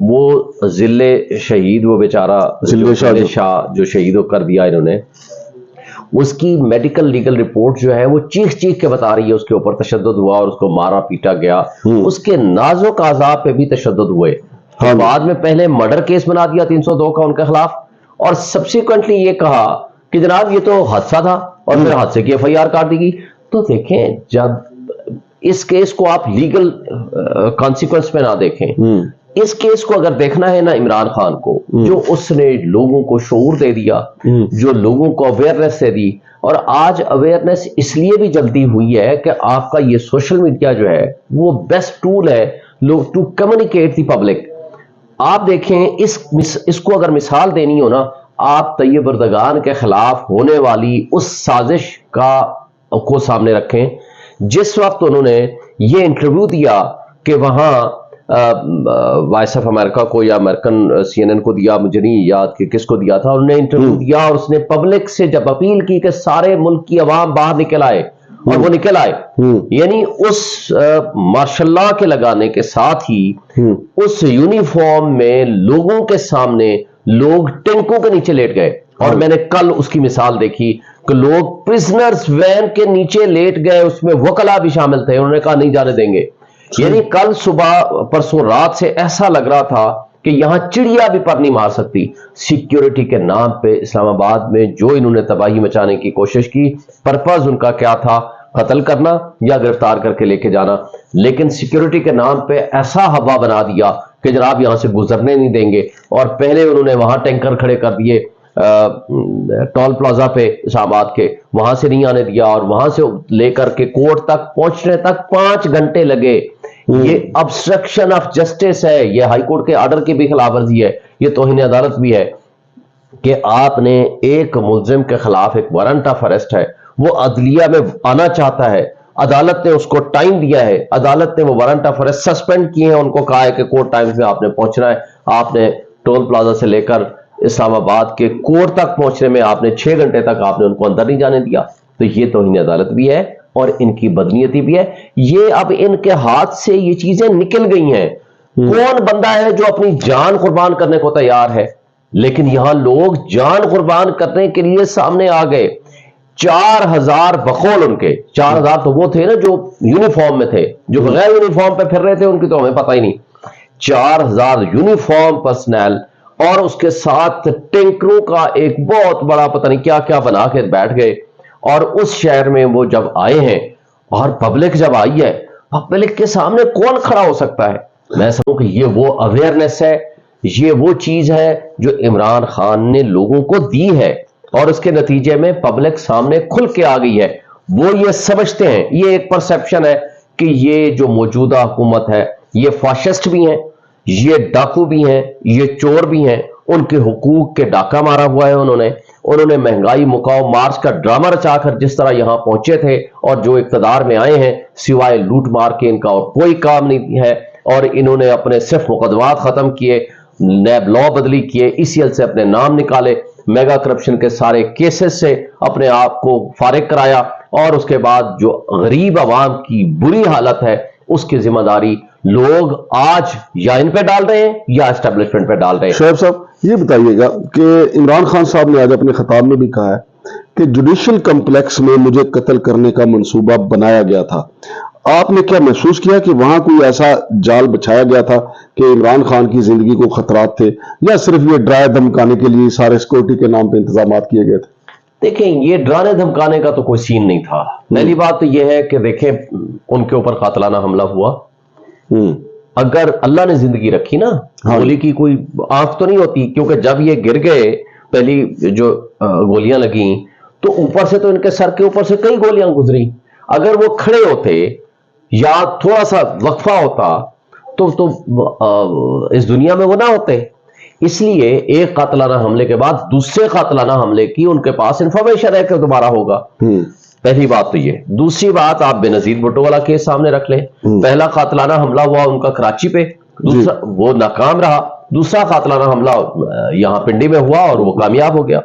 وہ ذل شہید، وہ بیچارہ ذل شاہ جو شہید کر دیا انہوں نے، اس کی میڈیکل لیگل رپورٹ جو ہے وہ چیخ چیخ کے بتا رہی ہے اس کے اوپر تشدد ہوا اور اس کو مارا پیٹا گیا، اس کے نازک اعضاء پہ بھی تشدد ہوئے، بعد میں پہلے مرڈر کیس بنا دیا 302 کا ان کے خلاف، اور سبسیکوینٹلی یہ کہا کہ جناب یہ تو حادثہ تھا، اور پھر حادثے کی FIR کاٹ دی گئی۔ تو دیکھیں جب اس کیس کو آپ لیگل کانسیکوینس میں نہ دیکھیں، اس کیس کو اگر دیکھنا ہے نا عمران خان کو، جو اس نے لوگوں کو شعور دے دیا، جو لوگوں کو اویئرنیس دے دی، اور آج اویئرنیس اس لیے بھی جلدی ہوئی ہے کہ آپ کا یہ سوشل میڈیا جو ہے وہ بیسٹ ٹول ہے ٹو کمیونیکیٹ دی پبلک۔ آپ دیکھیں اس کو اگر مثال دینی ہو نا، آپ طیب اردگان کے خلاف ہونے والی اس سازش کو سامنے رکھیں جس وقت انہوں نے یہ انٹرویو دیا کہ وہاں وائس آف امریکہ کو یا امریکن CNN کو دیا، مجھے نہیں یاد کہ کس کو دیا تھا، انہوں نے انٹرویو دیا اور اس نے پبلک سے جب اپیل کی کہ سارے ملک کی عوام باہر نکل آئے، اور وہ نکل آئے، یعنی اس ماشاء اللہ کے لگانے کے ساتھ ہی اس یونیفارم میں لوگوں کے سامنے لوگ ٹینکوں کے نیچے لیٹ گئے، اور میں نے کل اس کی مثال دیکھی کہ لوگ پرزنرز وین کے نیچے لیٹ گئے، اس میں وکلا بھی شامل تھے، انہوں نے کہا نہیں جانے دیں گے۔ یعنی کل صبح پرسوں رات سے ایسا لگ رہا تھا کہ یہاں چڑیا بھی پر نہیں مار سکتی۔ سیکیورٹی کے نام پہ اسلام آباد میں جو انہوں نے تباہی مچانے کی کوشش کی، پرپز ان کا کیا تھا؟ قتل کرنا یا گرفتار کر کے لے کے جانا، لیکن سیکیورٹی کے نام پہ ایسا ہوا بنا دیا کہ جناب یہاں سے گزرنے نہیں دیں گے، اور پہلے انہوں نے وہاں ٹینکر کھڑے کر دیے ٹول پلازا پہ اسلام آباد کے، وہاں سے نہیں آنے دیا، اور وہاں سے لے کر کے کورٹ تک پہنچنے تک 5 گھنٹے لگے۔ یہ obstruction آف جسٹس ہے، یہ ہائی کورٹ کے آرڈر کی بھی خلاف ورزی ہے، یہ توہین عدالت بھی ہے کہ آپ نے ایک ملزم کے خلاف ایک وارنٹ آف اریسٹ ہے، وہ عدلیہ میں آنا چاہتا ہے، عدالت نے اس کو ٹائم دیا ہے، عدالت نے وہ وارنٹ آف اریسٹ سسپینڈ کیے ہیں، ان کو کہا ہے کہ کورٹ ٹائمز میں آپ نے پہنچنا ہے، آپ نے ٹول پلازا سے لے کر اسلام آباد کے کورٹ تک پہنچنے میں آپ نے 6 گھنٹے تک آپ نے ان کو اندر نہیں جانے دیا۔ تو یہ توہین عدالت بھی ہے اور ان کی بدنیتی بھی ہے۔ یہ اب ان کے ہاتھ سے یہ چیزیں نکل گئی ہیں۔ کون بندہ ہے جو اپنی جان قربان کرنے کو تیار ہے؟ لیکن یہاں لوگ جان قربان کرنے کے لیے سامنے آ گئے۔ 4000 بقول ان کے 4000 تو وہ تھے نا جو یونیفارم میں تھے، جو بغیر یونیفارم پہ پھر رہے تھے ان کی تو ہمیں پتہ ہی نہیں۔ 4000 یونیفارم پرسنل اور اس کے ساتھ ٹینکروں کا ایک بہت بڑا پتہ نہیں کیا کیا بنا کے بیٹھ گئے، اور اس شہر میں وہ جب آئے ہیں اور پبلک جب آئی ہے، پبلک کے سامنے کون کھڑا ہو سکتا ہے؟ میں سمجھوں کہ یہ وہ اویئرنیس ہے، یہ وہ چیز ہے جو عمران خان نے لوگوں کو دی ہے، اور اس کے نتیجے میں پبلک سامنے کھل کے آ گئی ہے۔ وہ یہ سمجھتے ہیں، یہ ایک پرسیپشن ہے کہ یہ جو موجودہ حکومت ہے یہ فاشسٹ بھی ہیں، یہ ڈاکو بھی ہیں، یہ چور بھی ہیں، ان کے حقوق کے ڈاکہ مارا ہوا ہے انہوں نے مہنگائی مکاؤ مارچ کا ڈرامہ رچا کر جس طرح یہاں پہنچے تھے، اور جو اقتدار میں آئے ہیں سوائے لوٹ مار کے ان کا اور کوئی کام نہیں ہے، اور انہوں نے اپنے صرف مقدمات ختم کیے، نیب لا بدلی کیے، ECL سے اپنے نام نکالے، میگا کرپشن کے سارے کیسز سے اپنے آپ کو فارغ کرایا، اور اس کے بعد جو غریب عوام کی بری حالت ہے اس کی ذمہ داری لوگ آج یا ان پہ ڈال رہے ہیں یا اسٹیبلشمنٹ پہ ڈال رہے ہیں۔ شعیب صاحب یہ بتائیے گا کہ عمران خان صاحب نے آج اپنے خطاب میں بھی کہا ہے کہ جوڈیشل کمپلیکس میں مجھے قتل کرنے کا منصوبہ بنایا گیا تھا۔ آپ نے کیا محسوس کیا کہ وہاں کوئی ایسا جال بچھایا گیا تھا کہ عمران خان کی زندگی کو خطرات تھے، یا صرف یہ ڈرائے دھمکانے کے لیے سارے سیکورٹی کے نام پہ انتظامات کیے گئے تھے؟ دیکھیں یہ ڈرانے دھمکانے کا تو کوئی سین نہیں تھا۔ پہلی بات تو یہ ہے کہ دیکھیں ان کے اوپر قاتلانہ حملہ ہوا، اگر اللہ نے زندگی رکھی نا، گولی کی کوئی آنکھ تو نہیں ہوتی، کیونکہ جب یہ گر گئے پہلی جو گولیاں لگیں تو اوپر سے تو ان کے سر کے اوپر سے کئی گولیاں گزری، اگر وہ کھڑے ہوتے یا تھوڑا سا وقفہ ہوتا تو اس دنیا میں وہ نہ ہوتے۔ اس لیے ایک قاتلانہ حملے کے بعد دوسرے قاتلانہ حملے کی ان کے پاس انفارمیشن ہے کہ دوبارہ ہوگا۔ پہلی بات تو یہ۔ دوسری بات آپ بے نظیر بھٹو والا کیس سامنے رکھ لیں، پہلا قاتلانہ حملہ ہوا ان کا کراچی پہ، دوسرا وہ ناکام رہا، دوسرا قاتلانہ حملہ یہاں پنڈی میں ہوا اور وہ کامیاب ہو گیا۔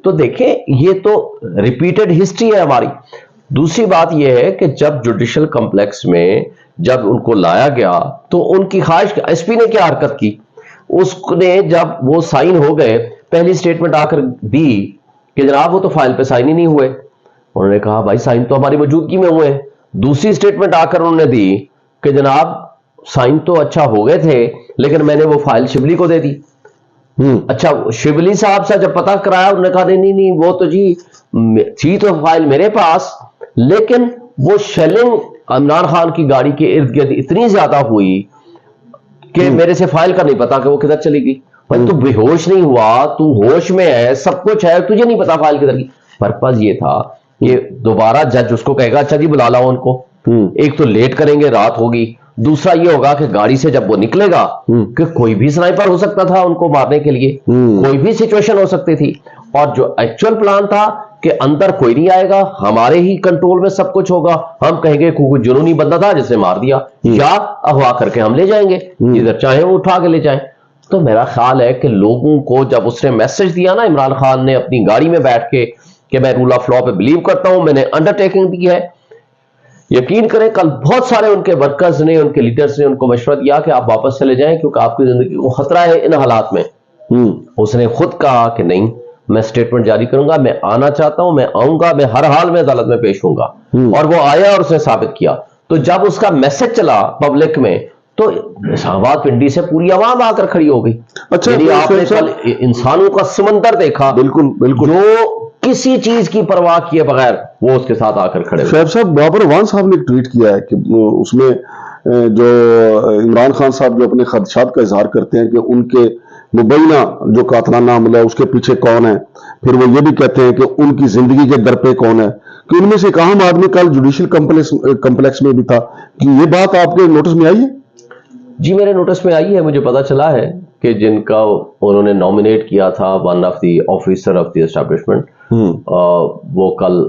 تو دیکھیں یہ تو ریپیٹڈ ہسٹری ہے ہماری۔ دوسری بات یہ ہے کہ جب جوڈیشل کمپلیکس میں جب ان کو لایا گیا تو ان کی خواہش، ایس پی نے کیا حرکت کی، اس نے جب وہ سائن ہو گئے پہلی سٹیٹمنٹ آ کر دی کہ جناب وہ تو فائل پہ سائن ہی نہیں ہوئے. انہوں نے کہا بھائی سائن تو ہماری موجودگی میں ہوئے ہیں. دوسری سٹیٹمنٹ آ کر انہوں نے دی کہ جناب سائن تو اچھا ہو گئے تھے لیکن میں نے وہ فائل شبلی کو دے دی. اچھا شبلی صاحب سے جب پتہ کرایا انہوں نے کہا نہیں وہ تو جی تھی تو فائل میرے پاس لیکن وہ شیلنگ عمران خان کی گاڑی کے ارد گرد اتنی زیادہ ہوئی کہ میرے سے فائل کا نہیں پتا کہ وہ کدھر چلی گئی. بھائی تو بے ہوش نہیں ہوا, تو ہوش میں ہے, سب کچھ ہے, تجھے نہیں پتا فائل کدھر گئی. پرپز یہ تھا کہ دوبارہ جج اس کو کہے گا اچھا جی بلا لاؤ ان کو. ایک تو لیٹ کریں گے, رات ہوگی, دوسرا یہ ہوگا کہ گاڑی سے جب وہ نکلے گا کہ کوئی بھی سنائپر ہو سکتا تھا ان کو مارنے کے لیے, کوئی بھی سچویشن ہو سکتی تھی, اور جو ایکچوئل پلان تھا کہ اندر کوئی نہیں آئے گا, ہمارے ہی کنٹرول میں سب کچھ ہوگا, ہم کہیں گے کوئی جنونی بندہ تھا جسے مار دیا, یا اغوا کر کے ہم لے جائیں گے, جدھر چاہیں وہ اٹھا کے لے جائیں. تو میرا خیال ہے کہ لوگوں کو جب اس نے میسج دیا نا عمران خان نے اپنی گاڑی میں بیٹھ کے کہ میں رول آف لا پہ بلیو کرتا ہوں, میں نے انڈرٹیکنگ دی ہے, یقین کریں کل بہت سارے ان کے ورکرز نے, ان کے لیڈرز نے ان کو مشورہ دیا کہ آپ واپس چلے جائیں کیونکہ آپ کی زندگی کو خطرہ ہے ان حالات میں. اس نے خود کہا کہ نہیں میں سٹیٹمنٹ جاری کروں گا, میں آنا چاہتا ہوں, میں آؤں گا, میں ہر حال میں عدالت میں پیش ہوں گا. اور وہ آیا اور اس نے ثابت کیا. تو جب اس کا میسج چلا پبلک میں تو اسلام آباد پنڈی سے پوری عوام آ کر کھڑی ہو گئی. اچھا یعنی آپ نے کل انسانوں کا سمندر دیکھا, بالکل بالکل, جو کسی چیز کی پرواہ کیے بغیر وہ اس کے ساتھ آ کر کھڑے ہوئے. شعیب صاحب بابر وان صاحب نے ایک ٹویٹ کیا ہے کہ اس میں جو عمران خان صاحب جو اپنے خدشات کا اظہار کرتے ہیں کہ ان کے مبینہ جو قاتلانہ حملہ ہے اس کے پیچھے کون ہے, پھر وہ یہ بھی کہتے ہیں کہ ان کی زندگی کے در پہ کون ہے, کہ ان میں سے ایک اہم آدمی کل جوڈیشل کمپلیکس میں بھی تھا. کہ یہ بات آپ کے نوٹس میں آئی ہے؟ جی میرے نوٹس میں آئی ہے, مجھے پتا چلا ہے کہ جن کا انہوں نے نامینیٹ کیا تھا one of the officer of the establishment, وہ کل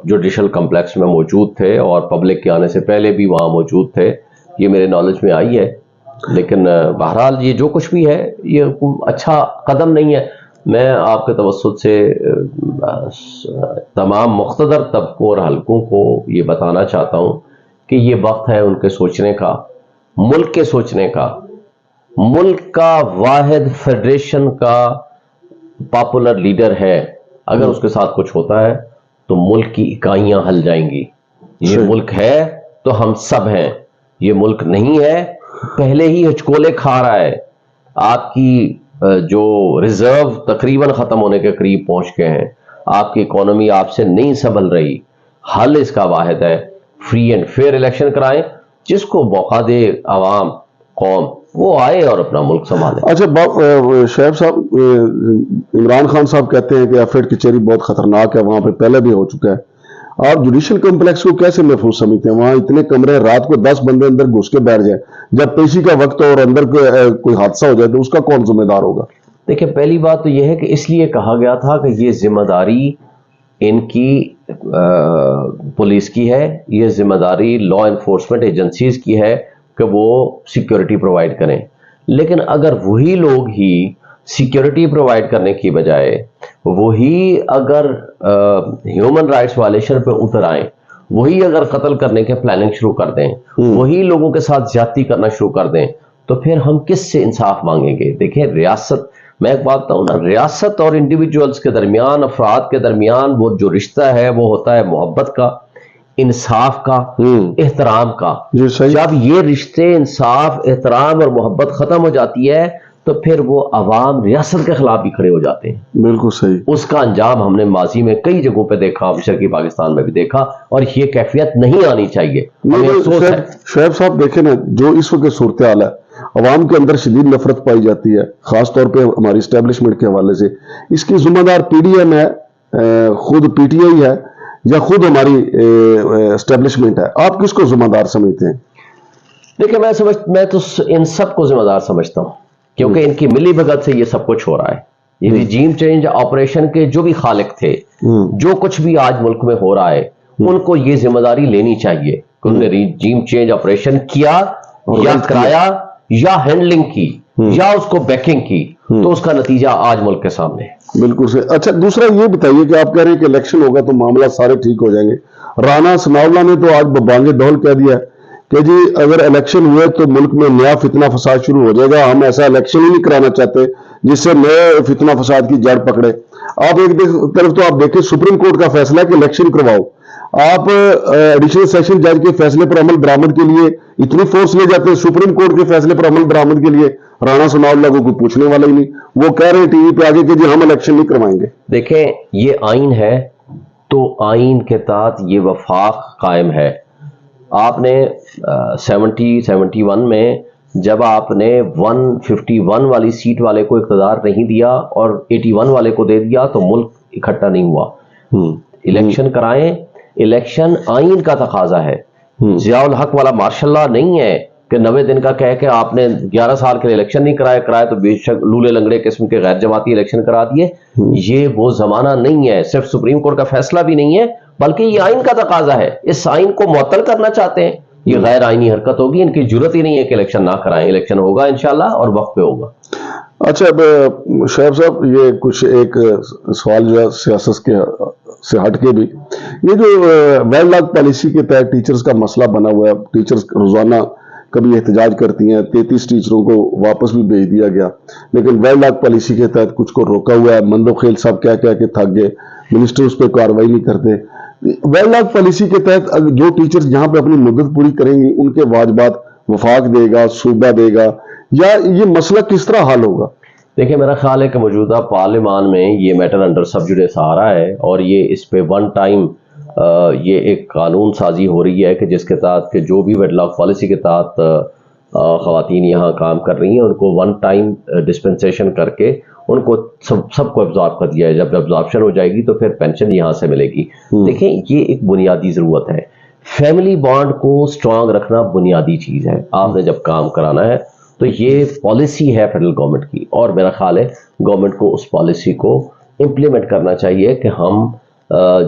جوڈیشل کمپلیکس میں موجود تھے اور پبلک کے آنے سے پہلے بھی وہاں موجود تھے. یہ میرے نالج میں آئی ہے, لیکن بہرحال یہ جو کچھ بھی ہے یہ اچھا قدم نہیں ہے. میں آپ کے توسط سے تمام مقتدر طبقوں اور حلقوں کو یہ بتانا چاہتا ہوں کہ یہ وقت ہے ان کے سوچنے کا, ملک کے سوچنے کا. ملک کا واحد فیڈریشن کا پاپولر لیڈر ہے, اگر اس کے ساتھ کچھ ہوتا ہے تو ملک کی اکائیاں ہل جائیں گی. یہ ملک ہے تو ہم سب ہیں, یہ ملک نہیں ہے پہلے ہی ہچکولے کھا رہا ہے. آپ کی جو ریزرو تقریباً ختم ہونے کے قریب پہنچ گئے ہیں, آپ کی اکانومی آپ سے نہیں سنبھل رہی. حل اس کا واحد ہے فری اینڈ فیئر الیکشن کرائیں, جس کو موقع دے عوام قوم وہ آئے اور اپنا ملک سنبھالے. اچھا شعیب صاحب, عمران خان صاحب کہتے ہیں کہ ایف8 کچہری بہت خطرناک ہے, وہاں پہ پہلے بھی ہو چکا ہے. آپ جوڈیشل کمپلیکس کو کیسے محفوظ سمجھتے ہیں؟ وہاں اتنے کمرے, رات کو 10 بندے اندر گھس کے بیٹھ جائیں, جب پیشی کا وقت ہو اور اندر کوئی حادثہ ہو جائے تو اس کا کون ذمہ دار ہوگا؟ دیکھیں پہلی بات تو یہ ہے کہ اس لیے کہا گیا تھا کہ یہ ذمہ داری ان کی پولیس کی ہے, یہ ذمہ داری لا انفورسمنٹ ایجنسیز کی ہے کہ وہ سیکیورٹی پرووائڈ کریں. لیکن اگر وہی لوگ ہی سیکیورٹی پرووائڈ کرنے کی بجائے وہی اگر ہیومن رائٹس وائلیشن پہ اتر آئیں, وہی اگر قتل کرنے کے پلاننگ شروع کر دیں, وہی لوگوں کے ساتھ زیادتی کرنا شروع کر دیں, تو پھر ہم کس سے انصاف مانگیں گے؟ دیکھیں ریاست, میں ایک بات بتاؤں نا, ریاست اور انڈیویجولز کے درمیان, افراد کے درمیان وہ جو رشتہ ہے وہ ہوتا ہے محبت کا, انصاف کا, احترام کا. جب یہ رشتے انصاف, احترام اور محبت ختم ہو جاتی ہے تو پھر وہ عوام ریاست کے خلاف بھی کھڑے ہو جاتے ہیں. بالکل صحیح. اس کا انجام ہم نے ماضی میں کئی جگہوں پہ دیکھا, مشرقی پاکستان میں بھی دیکھا, اور یہ کیفیت نہیں آنی چاہیے. شعیب صاحب دیکھیں نا, جو اس وقت صورتحال ہے, عوام کے اندر شدید نفرت پائی جاتی ہے, خاص طور پہ ہماری اسٹیبلشمنٹ کے حوالے سے. اس کی ذمہ دار پی ڈی ایم ہے, خود پی ٹی آئی ہے, یا خود ہماری اسٹیبلشمنٹ ہے؟ آپ کس کو ذمہ دار سمجھتے ہیں؟ دیکھیں میں تو ان سب کو ذمہ دار سمجھتا ہوں, کیونکہ ان کی ملی بھگت سے یہ سب کچھ ہو رہا ہے. یہ ریجیم چینج آپریشن کے جو بھی خالق تھے, جو کچھ بھی آج ملک میں ہو رہا ہے, ان کو یہ ذمہ داری لینی چاہیے کہ انہوں نے ریجیم چینج آپریشن کیا یا کرایا یا ہینڈلنگ کی یا اس کو بیکنگ کی, تو اس کا نتیجہ آج ملک کے سامنے ہے. بالکل سے. اچھا دوسرا یہ بتائیے کہ آپ کہہ رہے ہیں کہ الیکشن ہوگا تو معاملات سارے ٹھیک ہو جائیں گے. رانا ثناء اللہ نے تو آج بانگے ڈھول کہہ دیا کہ جی اگر الیکشن ہوئے تو ملک میں نیا فتنہ فساد شروع ہو جائے گا، ہم ایسا الیکشن ہی نہیں کرانا چاہتے جس سے نئے فتنہ فساد کی جڑ پکڑے. آپ ایک طرف تو آپ دیکھیں سپریم کورٹ کا فیصلہ ہے کہ الیکشن کرواؤ، آپ ایڈیشنل سیشن جج کے فیصلے پر عمل درآمد کے لیے اتنی فورس لے جاتے ہیں، سپریم کورٹ کے فیصلے پر عمل درآمد کے لیے رانا ثناء اللہ کو کوئی پوچھنے والا ہی نہیں، وہ کہہ رہے ہیں ٹی وی پہ آگے کہ جی ہم الیکشن نہیں کروائیں گے. دیکھیں یہ آئین ہے تو آئین کے تحت یہ وفاق قائم ہے. آپ نے 71 میں جب آپ نے 151 والی سیٹ والے کو اقتدار نہیں دیا اور 81 والے کو دے دیا تو ملک اکٹھا نہیں ہوا. الیکشن کرائیں، الیکشن آئین کا تقاضا ہے. ضیاء الحق والا مارشاء اللہ نہیں ہے کہ 90 دن کا کہہ کے آپ نے 11 سال کے لیے الیکشن نہیں کرائے تو بے شک لولے لنگڑے قسم کے غیر جماعتی الیکشن کرا دیے. یہ وہ زمانہ نہیں ہے، صرف سپریم کورٹ کا فیصلہ بھی نہیں ہے بلکہ یہ آئین کا تقاضا ہے. اس آئین کو معطل کرنا چاہتے ہیں، یہ غیر آئینی حرکت ہوگی. ان کی جرت ہی نہیں ہے کہ الیکشن نہ کرائیں. الیکشن ہوگا انشاءاللہ اور وقت پہ ہوگا. اچھا شعیب صاحب، یہ کچھ ایک سوال جو ہے سیاست سے ہٹ کے بھی، یہ جو ویل لاگ پالیسی کے تحت ٹیچرز کا مسئلہ بنا ہوا ہے، ٹیچرز روزانہ کبھی احتجاج کرتی ہیں، 33 ٹیچروں کو واپس بھی بھیج دیا گیا، لیکن ویل لاگ پالیسی کے تحت کچھ کو روکا ہوا ہے. مندو خیل صاحب کہہ کے تھک گئے، منسٹر اس پہ کارروائی نہیں کرتے. ویل لاگ پالیسی کے تحت جو ٹیچرز یہاں پہ اپنی مدت پوری کریں گی ان کے واجبات وفاق دے گا، صوبہ دے گا، یا یہ مسئلہ کس طرح حل ہوگا؟ دیکھیں میرا خیال ہے کہ موجودہ پارلیمان میں یہ میٹر انڈر سب جوڈیس آ رہا ہے اور یہ اس پہ ون ٹائم یہ ایک قانون سازی ہو رہی ہے کہ جس کے تحت کہ جو بھی ویڈ لاک پالیسی کے تحت خواتین یہاں کام کر رہی ہیں ان کو ون ٹائم ڈسپنسیشن کر کے ان کو سب کو ابزارب کر دیا ہے. جب ابزاربشن ہو جائے گی تو پھر پینشن یہاں سے ملے گی. دیکھیں یہ ایک بنیادی ضرورت ہے. فیملی بانڈ کو سٹرانگ رکھنا بنیادی چیز ہے. آپ نے جب کام کرانا ہے تو یہ پالیسی ہے فیڈرل گورنمنٹ کی اور میرا خیال ہے گورنمنٹ کو اس پالیسی کو امپلیمنٹ کرنا چاہیے کہ ہم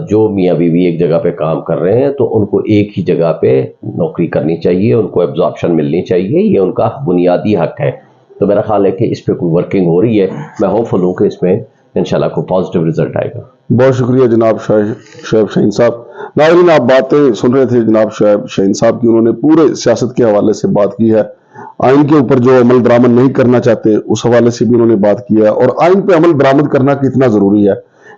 جو میاں بیوی ایک جگہ پہ کام کر رہے ہیں تو ان کو ایک ہی جگہ پہ نوکری کرنی چاہیے، ان کو ایبزارپشن ملنی چاہیے. یہ ان کا بنیادی حق ہے. تو میرا خیال ہے کہ اس پہ کوئی ورکنگ ہو رہی ہے. میں ہوپ فل ہوں کہ اس میں انشاءاللہ کوئی پازیٹیو رزلٹ آئے گا. بہت شکریہ جناب شعیب شاہین صاحب. ناظرین آپ باتیں سن رہے تھے جناب شعیب شاہین صاحب کی، انہوں نے پورے سیاست کے حوالے سے بات کی ہے. آئین کے اوپر جو عمل درآمد نہیں کرنا چاہتے اس حوالے سے بھی انہوں نے بات کی ہے، اور آئین پہ عمل درآمد کرنا کتنا ضروری ہے.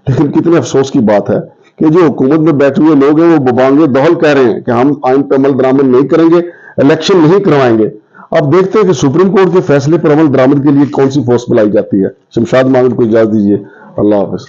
لیکن کتنے افسوس کی بات ہے کہ جو حکومت میں بیٹھے ہوئے لوگ ہیں وہ ببانگے دہل کہہ رہے ہیں کہ ہم آئین پہ عمل درآمد نہیں کریں گے، الیکشن نہیں کروائیں گے. اب دیکھتے ہیں کہ سپریم کورٹ کے فیصلے پر عمل درآمد کے لیے کون سی فورس بلائی جاتی ہے. شمشاد ماجد کو اجازت دیجیے. اللہ حافظ.